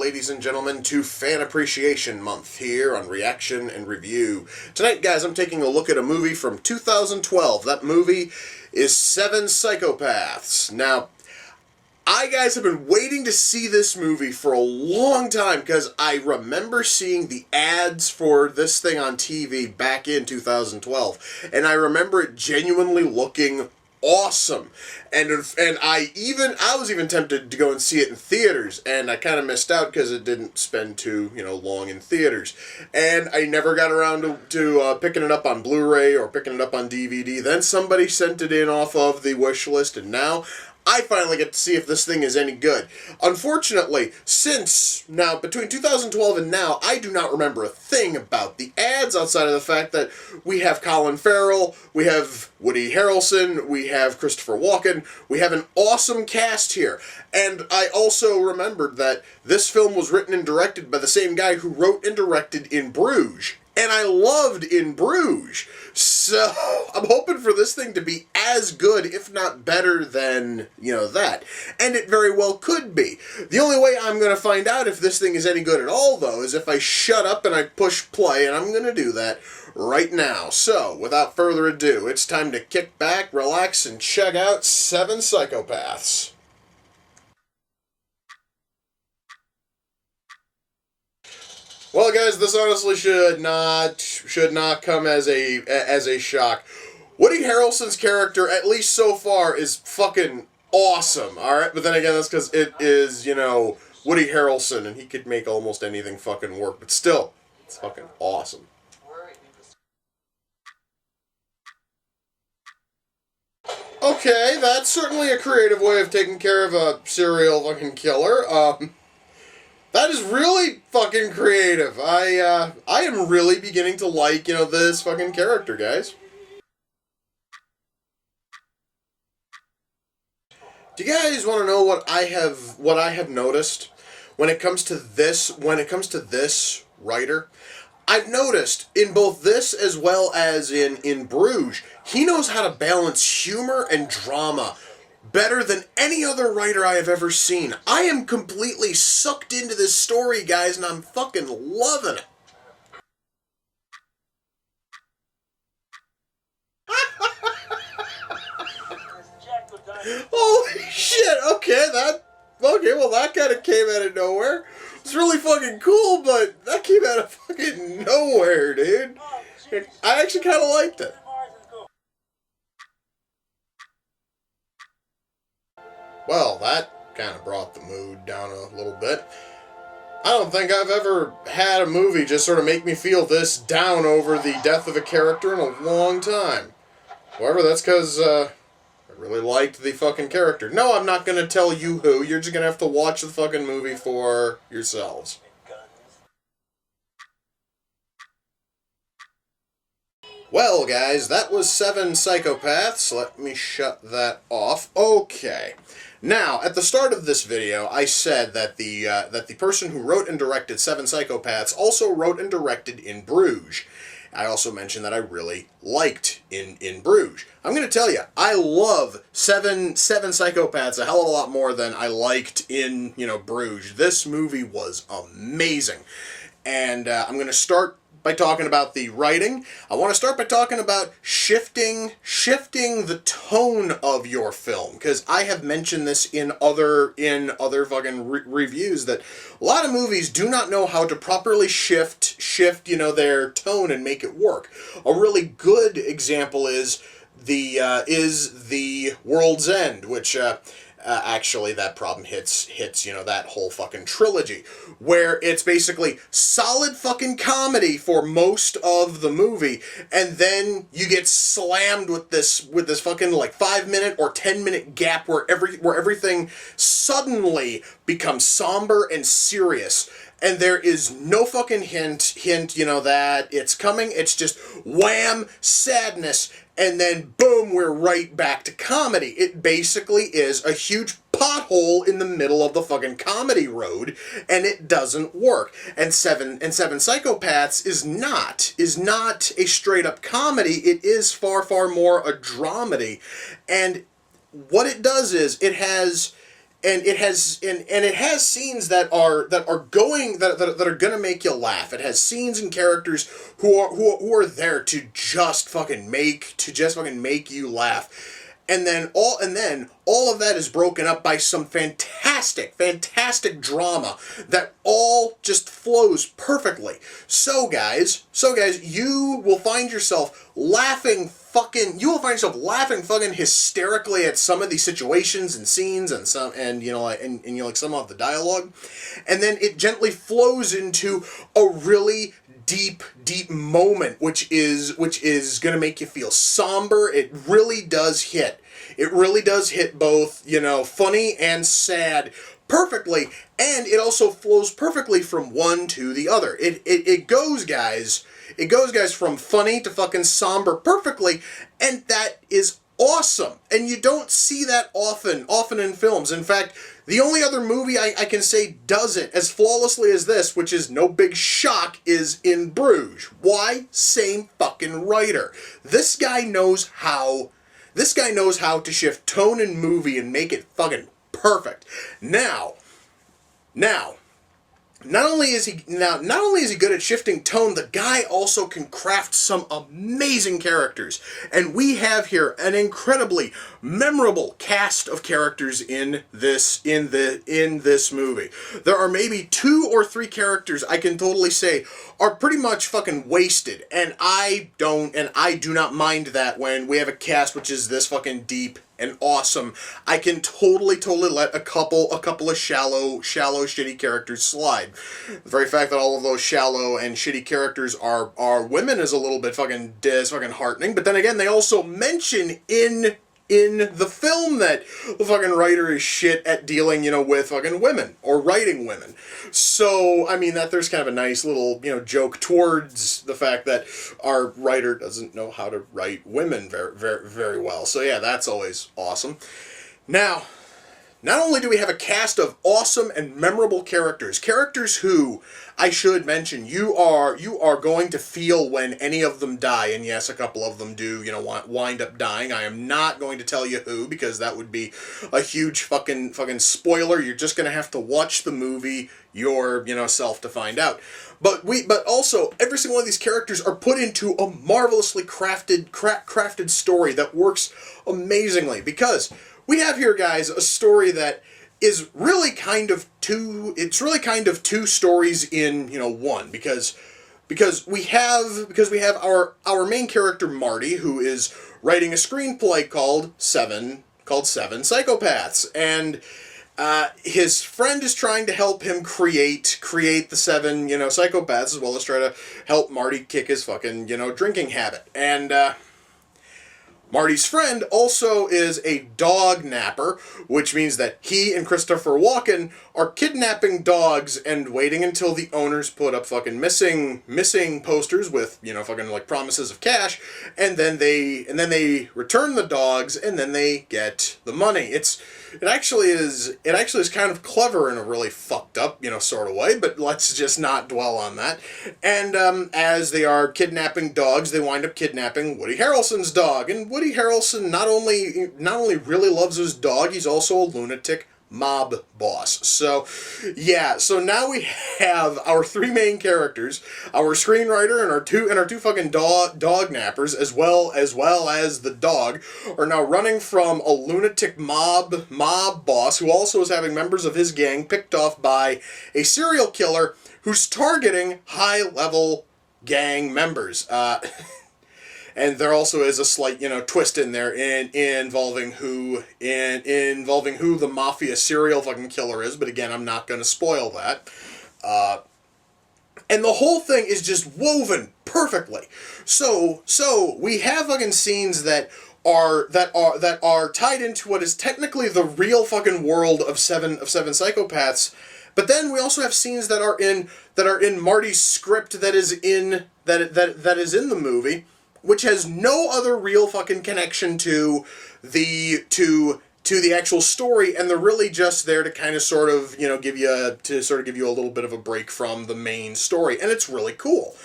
ladies and gentlemen, to Fan Appreciation Month here on Reaction and Review. Tonight, guys, I'm taking a look at a movie from 2012. That movie is Seven Psychopaths. Now, I, guys, have been waiting to see this movie for a long time because I remember seeing the ads for this thing on TV back in 2012, and I remember it genuinely looking awesome, and I was even tempted to go and see it in theaters, and I kind of missed out because it didn't spend too long in theaters, and I never got around to picking it up on Blu-ray or picking it up on DVD. Then somebody sent it in off of the wish list, and now I finally get to see if this thing is any good. Unfortunately, since now, between 2012 and now, I do not remember a thing about the ads outside of the fact that we have Colin Farrell, we have Woody Harrelson, we have Christopher Walken, we have an awesome cast here. And I also remembered that this film was written and directed by the same guy who wrote and directed In Bruges. And I loved In Bruges, so I'm hoping for this thing to be as good, if not better than, that. And it very well could be. The only way I'm going to find out if this thing is any good at all, though, is if I shut up and I push play, and I'm going to do that right now. So, without further ado, it's time to kick back, relax, and check out Seven Psychopaths. Well, guys, this honestly should not come as a shock. Woody Harrelson's character, at least so far, is fucking awesome. All right, but then again, that's because it is Woody Harrelson, and he could make almost anything fucking work. But still, it's fucking awesome. Okay, that's certainly a creative way of taking care of a serial fucking killer. That is really fucking creative. I am really beginning to like, this fucking character, guys. Do you guys want to know what I have noticed when it comes to this writer? I've noticed in both this as well as in Bruges, he knows how to balance humor and drama better than any other writer I have ever seen. I am completely sucked into this story, guys, and I'm fucking loving it. Holy shit, okay, well, that kind of came out of nowhere. It's really fucking cool, but that came out of fucking nowhere, dude. I actually kind of liked it. Well, that kind of brought the mood down a little bit. I don't think I've ever had a movie just sort of make me feel this down over the death of a character in a long time. However, that's because I really liked the fucking character. No, I'm not going to tell you who. You're just going to have to watch the fucking movie for yourselves. Well, guys, that was Seven Psychopaths. Let me shut that off. Okay. Now, at the start of this video, I said that the person who wrote and directed Seven Psychopaths also wrote and directed In Bruges. I also mentioned that I really liked in Bruges. I'm going to tell you, I love Seven Psychopaths a hell of a lot more than I liked in, Bruges. This movie was amazing. And I'm going to start by talking about the writing. I want to start by talking about shifting the tone of your film, because I have mentioned this in other fucking reviews that a lot of movies do not know how to properly shift their tone and make it work. A really good example is the World's End, which actually that problem hits that whole fucking trilogy, where it's basically solid fucking comedy for most of the movie, and then you get slammed with this fucking 5-minute or 10-minute gap where everything suddenly becomes somber and serious. And there is no fucking hint, that it's coming. It's just wham, sadness, and then boom, we're right back to comedy. It basically is a huge pothole in the middle of the fucking comedy road, and it doesn't work. And Seven Psychopaths is not a straight up comedy. It is far more a dramedy. And what it does is it has and it has scenes that are gonna make you laugh. It has scenes and characters who are there to just fucking make you laugh. And then all of that is broken up by some fantastic drama that all just flows perfectly. So guys, you will find yourself laughing fucking hysterically at some of these situations and scenes and some some of the dialogue. And then it gently flows into a really deep moment, which is going to make you feel somber. It really does hit both, funny and sad perfectly, and it also flows perfectly from one to the other. It goes, guys, from funny to fucking somber perfectly, and that is awesome. And you don't see that often in films. In fact, the only other movie I can say does it as flawlessly as this, which is no big shock, is in Bruges. Why? Same fucking writer. This guy knows how to shift tone in movie and make it fucking perfect. Now, not only is he good at shifting tone, the guy also can craft some amazing characters. And we have here an incredibly memorable cast of characters in this movie. There are maybe 2 or 3 characters I can totally say are pretty much fucking wasted, and I do not mind that when we have a cast which is this fucking deep and awesome. I can totally let a couple of shallow, shitty characters slide. The very fact that all of those shallow and shitty characters are women is a little bit fucking disheartening. But then again, they also mention in the film that the fucking writer is shit at dealing, with fucking women or writing women. So, I mean, that there's kind of a nice little, joke towards the fact that our writer doesn't know how to write women very, very, very well. So yeah, that's always awesome. Now, not only do we have a cast of awesome and memorable characters who, I should mention, you are going to feel when any of them die, and yes, a couple of them do, wind up dying. I am not going to tell you who, because that would be a huge fucking spoiler. You're just going to have to watch the movie yourself to find out. But also, every single one of these characters are put into a marvelously crafted story that works amazingly, because we have here, guys, a story that is really kind of two stories in, one, because we have our main character Marty, who is writing a screenplay called Seven Psychopaths, and his friend is trying to help him create the 7, psychopaths, as well as try to help Marty kick his fucking, drinking habit. And Marty's friend also is a dog napper, which means that he and Christopher Walken are kidnapping dogs and waiting until the owners put up fucking missing posters with, fucking like promises of cash, and then they return the dogs, and then they get the money. It actually is kind of clever in a really fucked up, sort of way, but let's just not dwell on that. And as they are kidnapping dogs, they wind up kidnapping Woody Harrelson's dog. And Woody Harrelson not only really loves his dog, he's also a lunatic mob boss. So, yeah, so now we have our 3 main characters, our screenwriter and our two fucking dog nappers, as well as the dog, are now running from a lunatic mob boss who also is having members of his gang picked off by a serial killer who's targeting high-level gang members. And there also is a slight, twist in there involving who the mafia serial fucking killer is. But again, I'm not going to spoil that. And the whole thing is just woven perfectly. So we have fucking scenes that are tied into what is technically the real fucking world of seven psychopaths. But then we also have scenes that are in Marty's script that is in the movie, which has no other real fucking connection to to the actual story, and they're really just there to kind of sort of, you know, give you a little bit of a break from the main story, and it's really cool.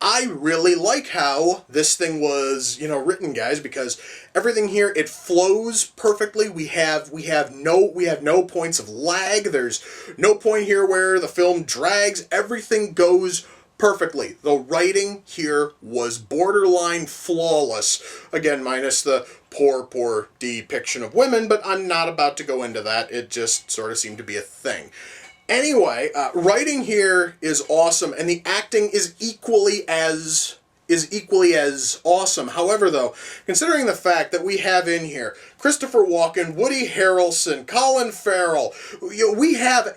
I really like how this thing was, you know, written, guys, because everything here, it flows perfectly. We have no points of lag. There's no point here where the film drags. Everything goes perfectly. The writing here was borderline flawless. Again, minus the poor depiction of women, but I'm not about to go into that. It just sort of seemed to be a thing. Anyway, writing here is awesome, and the acting is equally as awesome. However, though, considering the fact that we have in here Christopher Walken, Woody Harrelson, Colin Farrell, you know, we have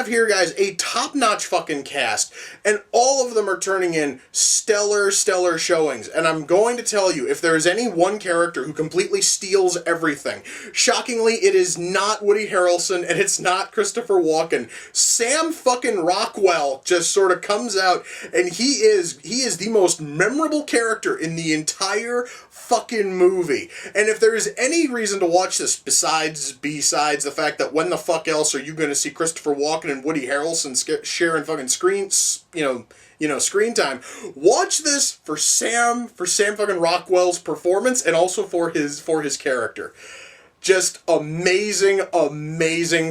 here, guys, a top-notch fucking cast, and all of them are turning in stellar showings. And I'm going to tell you, if there is any one character who completely steals everything, shockingly, it is not Woody Harrelson, and it's not Christopher Walken. Sam fucking Rockwell just sort of comes out, and he is the most memorable character in the entire fucking movie. And if there is any reason to watch this besides the fact that when the fuck else are you going to see Christopher Walken and Woody Harrelson sharing fucking screen time, watch this for Sam fucking Rockwell's performance, and also for his character. Just amazing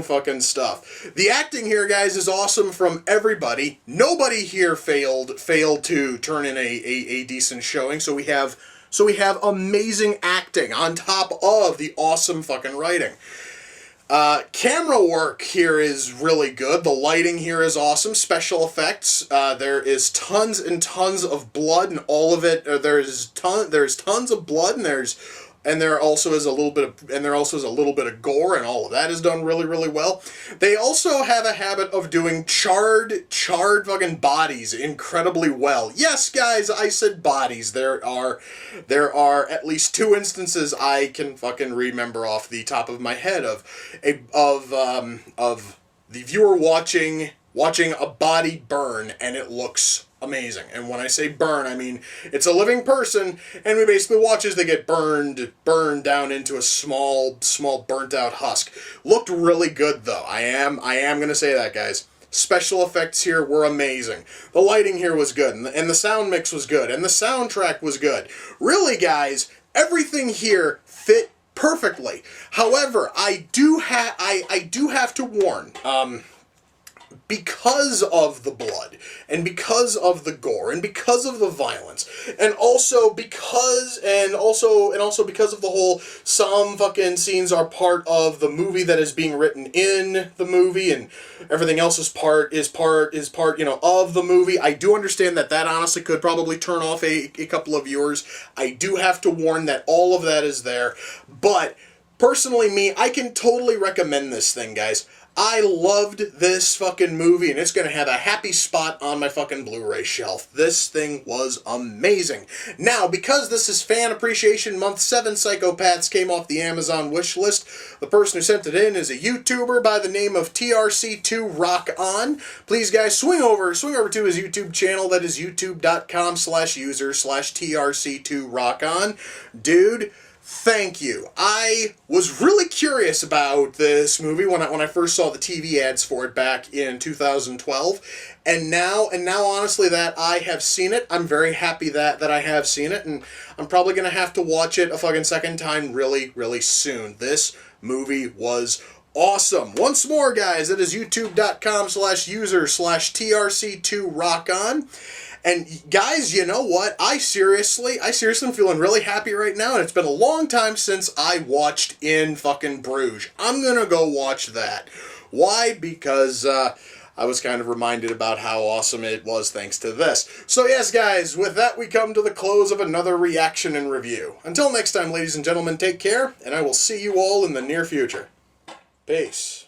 fucking stuff. The acting here, guys, is awesome from everybody. Nobody here failed to turn in a decent showing, so we have amazing acting on top of the awesome fucking writing. Camera work here is really good. The lighting here is awesome. Special effects. There is tons and tons of blood, and all of it. There's tons of blood, and there also is a little bit of gore, and all of that is done really well. They also have a habit of doing charred fucking bodies incredibly well. Yes, guys, I said bodies. There are at least 2 instances I can fucking remember off the top of my head of the viewer watching a body burn, and it looks amazing. And when I say burn, I mean it's a living person, and we basically watch as they get burned down into a small burnt out husk. Looked really good, though. I am gonna say that, guys. Special effects here were amazing. The lighting here was good, and the sound mix was good, and the soundtrack was good. Really, guys, everything here fit perfectly. However, I do have to warn, because of the blood, and because of the gore, and because of the violence, and also because of the whole, some fucking scenes are part of the movie that is being written in the movie, and everything else is part, you know, of the movie. I do understand that honestly could probably turn off a couple of viewers. I do have to warn that all of that is there, but personally, I can totally recommend this thing, guys. I loved this fucking movie, and it's going to have a happy spot on my fucking Blu-ray shelf. This thing was amazing. Now, because this is Fan Appreciation Month, 7 Psychopaths came off the Amazon wish list. The person who sent it in is a YouTuber by the name of TRC2 Rock On. Please, guys, swing over to his YouTube channel. That is youtube.com/user/TRC2 Rock On. Dude, thank you. I was really curious about this movie when I first saw the TV ads for it back in 2012, and now honestly that I have seen it, I'm very happy that I have seen it, and I'm probably gonna have to watch it a fucking second time really soon. This movie was awesome. Once more, guys, it is youtube.com/user/TRC2 Rock On. And guys, you know what? I seriously am feeling really happy right now, and it's been a long time since I watched In fucking Bruges. I'm gonna go watch that. Why? Because I was kind of reminded about how awesome it was thanks to this. So yes, guys, with that we come to the close of another reaction and review. Until next time, ladies and gentlemen, take care, and I will see you all in the near future. Peace.